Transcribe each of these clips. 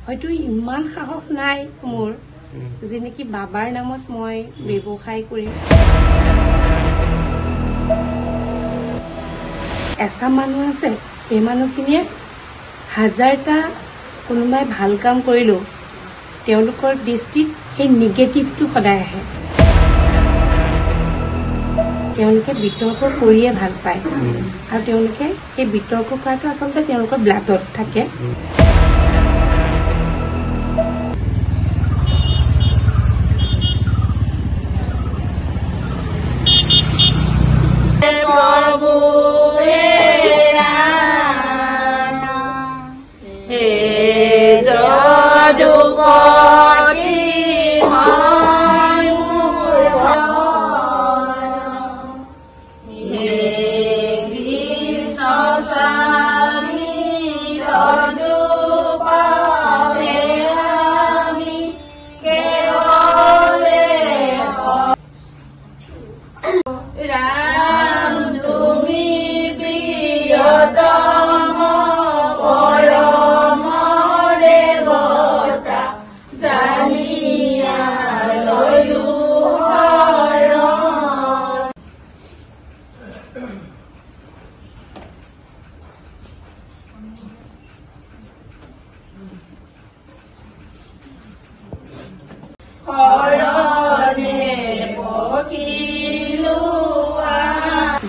হয়তো ইমান সাহস নাই মোৰ যে নেকি বাবাৰ নামত মই ব্যৱসায় কৰিম। এসা মানুহ আছে, এই মানুহখিনিয়ে হাজাৰটা কোনোবাই ভাল কাম কৰিলো তেওঁলোকৰ দৃষ্টিত সেই নিগেটিভটো সদায় আহে। তেওঁলোকে বিতৰ্ক কৰিয়ে ভাল পায় আৰু তেওঁলোকে সেই বিতৰ্ক কৰাটো আচলতে তেওঁলোকৰ ব্লাডত থাকে।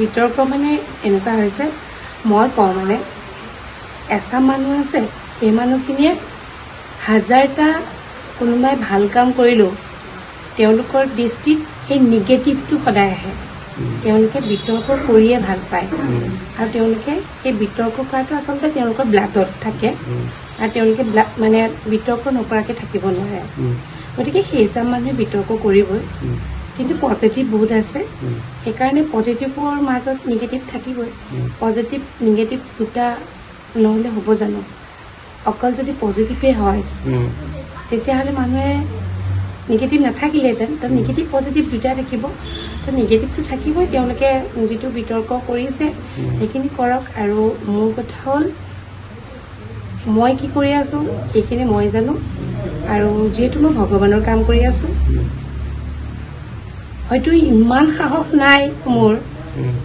বিতৰ্ক মানে এনেকুৱা হৈছে, মই কওঁ মানে এসা মানুহ আছে, এই মানুহখিনিয়ে হাজাৰটা কোনোবাই ভাল কাম কৰিলো তেওঁলোকৰ দৃষ্টিত সেই নিগেটিভটো সদায় আহে। তেওঁলোকে বিতৰ্ক কৰিয়ে ভাল পায় আৰু তেওঁলোকে সেই বিতৰ্ক কৰাটো আচলতে তেওঁলোকৰ ব্লাডত থাকে আৰু তেওঁলোকে মানে বিতৰ্ক নকৰাকে থাকিব নোৱাৰে। গতিকে সেই হিচাপ মানুহে বিতৰ্ক কৰিবই, কিন্তু পজিটিভ বহুত আছে, সেইকাৰণে পজিটিভৰ মাজত নিগেটিভ থাকিবই। পজিটিভ নিগেটিভ দুটা নহ'লে হ'ব জানো? অকল যদি পজিটিভে হয় তেতিয়াহ'লে মানুহে নিগেটিভ নাথাকিলেহেঁতেন। তো নিগেটিভ পজিটিভ দুটা থাকিব, তো নিগেটিভটো থাকিবই। তেওঁলোকে যিটো বিতৰ্ক কৰিছে সেইখিনি কৰক। আৰু মোৰ কথা হ'ল মই কি কৰি আছো সেইখিনি মই জানো, আৰু যিহেতু মই ভগৱানৰ কাম কৰি আছো, হয়তো ইমান সাহস নাই মোৰ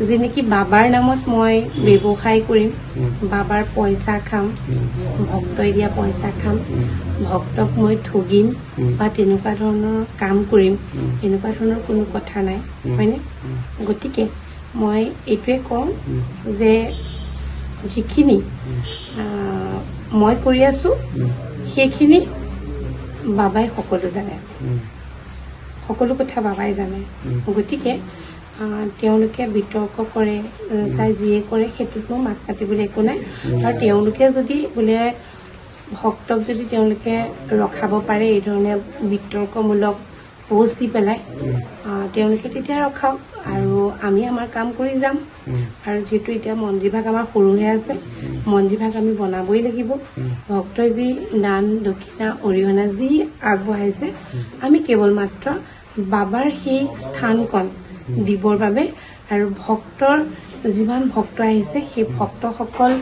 যে নেকি বাবাৰ নামত মই ব্যৱসায় কৰিম, বাবাৰ পইচা খাম, ভক্তই দিয়া পইচা খাম, ভক্তক মই ঠগিম বা তেনেকুৱা ধৰণৰ কাম কৰিম, এনেকুৱা ধৰণৰ কোনো কথা নাই, হয়নে? গতিকে মই এইটোৱে কওঁ যে যিখিনি মই কৰি আছো সেইখিনি বাবাই সকলো জানে, সকলো কথা বাবাই জানে। গতিকে তেওঁলোকে বিতৰ্ক কৰে চাই যিয়ে কৰে সেইটোত মই মাত কাটিবলৈ একো নাই। আৰু তেওঁলোকে যদি বোলে ভক্তক যদি তেওঁলোকে ৰখাব পাৰে এই ধৰণে বিতৰ্কমূলক পোষ্ট দি পেলাই, তেওঁলোকে তেতিয়া ৰখাওক আৰু আমি আমাৰ কাম কৰি যাম। আৰু যিহেতু এতিয়া মন্দিৰভাগ আমাৰ সৰুহে আছে, মন্দিৰভাগ আমি বনাবই লাগিব। ভক্তই যি দান দক্ষিণা অৰিহণা যি আগবঢ়াইছে আমি কেৱল মাত্ৰ বাবাৰ সেই স্থানকণ দিবৰ বাবে আৰু ভক্তৰ যিমান ভক্ত আহিছে সেই ভক্তসকল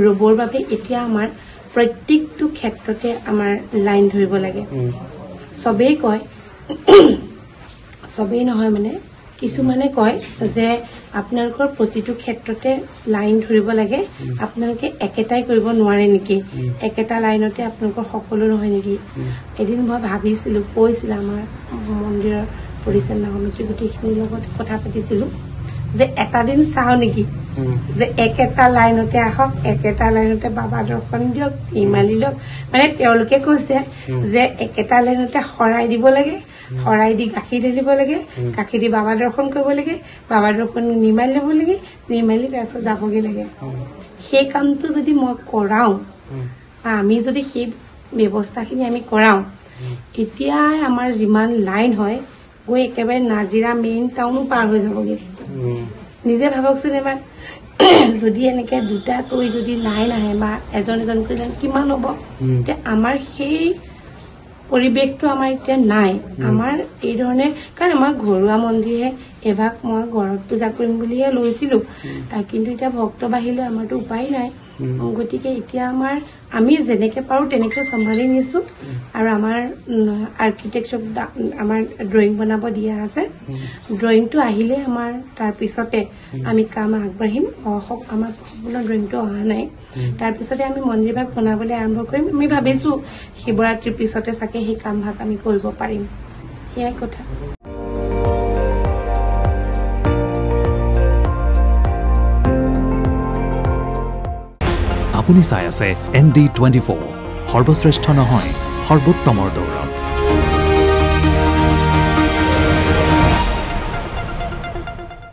ৰবৰ বাবে এতিয়া আমাৰ প্ৰত্যেকটো ক্ষেত্ৰতে আমাৰ লাইন ধৰিব লাগে। চবেই কয়, চবেই নহয় মানে কিছুমানে কয় যে আপোনালোকৰ প্ৰতিটো ক্ষেত্ৰতে লাইন ধৰিব লাগে, আপোনালোকে একেটাই কৰিব নোৱাৰে নেকি, একেটা লাইনতে আপোনালোকৰ সকলো নহয় নেকি? এদিন মই ভাবিছিলো, কৈছিলো আমাৰ মন্দিৰৰ পৰিচালনা সমিতিৰ গোটেইখিনিৰ লগত কথা পাতিছিলো যে এটা দিন চাওঁ নেকি যে একেটা লাইনতে আহক, একেটা লাইনতে বাবা দৰ্শন দিয়ক, নিৰ্মালি লওক। মানে তেওঁলোকে কৈছে যে একেটা লাইনতে শৰাই দিব লাগে, শৰাই দি গাখীৰ ঢালিব লাগে, গাখীৰ দি বাবা দৰ্শন কৰিব লাগে, বাবা দৰ্শন নিৰ্মালি ল'ব লাগে, নিৰ্মালি তাৰপিছত যাবগৈ লাগে। সেই কামটো যদি মই কৰাওঁ, আমি যদি সেই ব্যৱস্থাখিনি আমি কৰাওঁ, এতিয়াই আমাৰ যিমান লাইন হয় গৈ একেবাৰে নাজিৰা মেইন টাউনো পাৰ হৈ যাবগৈ। নিজে ভাবকচোন এবাৰ, যদি এনেকে দুটাকৈ যদি লাইন আহে বা এজন এজনকৈ কিমান হ'ব? এতিয়া আমাৰ সেই পৰিৱেশটো আমাৰ এতিয়া নাই। আমাৰ এই ধৰণে, কাৰণ আমাৰ ঘৰুৱা মন্দিৰে এভাগ মই ঘৰত পূজা কৰিম বুলিহে লৈছিলো কিন্তু এতিয়া ভক্ত বাহিলে আমাৰতো উপায় নাই গতিকে এতিয়া আমি যেনেকে পাৰো তেনেকে চম্ভালি নিছো আৰু আমাৰ আৰ্কিটেক্টক আমাৰ ড্ৰয়িং বনাব দিয়া আছে ড্ৰয়িংটো আহিলে আমাৰ তাৰ পিছতে আমি কাম আগবাঢ়িম আমাৰ সম্পূৰ্ণ ড্ৰয়িংটো অহা নাই তাৰ পিছতে আমি মন্দিৰ ভাগ বনাবলৈ আৰম্ভ কৰিম আমি ভাবিছো শিৱৰাত্ৰিৰ পিছতে চাগে সেই কাম ভাগ আমি কৰিব পাৰিম এয়াই কথা আপুনি চাই আছে ND24 সৰ্বশ্ৰেষ্ঠ নহয় সৰ্বোত্তমৰ দৌৰ